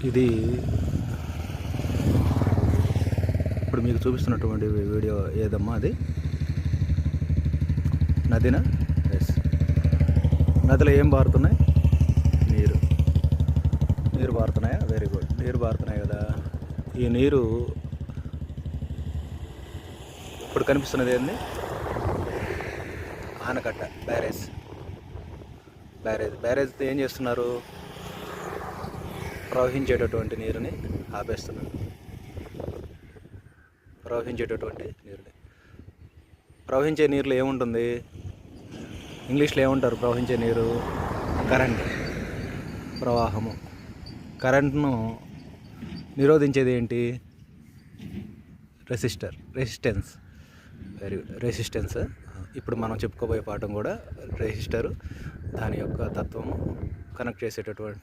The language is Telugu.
ఇది ఇప్పుడు మీకు చూపిస్తున్నటువంటి వీడియో ఏదమ్మా అది? నదినా? ఎస్. నదిలో ఏం పారుతున్నాయి? నీరు పారుతున్నాయా? Very good. నీరు పారుతున్నాయి కదా. ఈ నీరు ఇప్పుడు కనిపిస్తున్నది ఏంది? ఆనకట్ట, బ్యారేజ్తో ఏం చేస్తున్నారు? ప్రవహించేటటువంటి నీరుని ఆపేస్తున్నారు. ప్రవహించే నీరులో ఏముంటుంది? ఇంగ్లీష్లో ఏముంటారు? ప్రవహించే నీరు కరెంట్, ప్రవాహము. కరెంట్ను నిరోధించేది ఏంటి? రెసిస్టెన్స్. Very good. రెసిస్టెన్స్. ఇప్పుడు మనం చెప్పుకోబోయే పాఠం కూడా రెసిస్టరు, దాని యొక్క తత్వము, కనెక్ట్ చేసేటటువంటి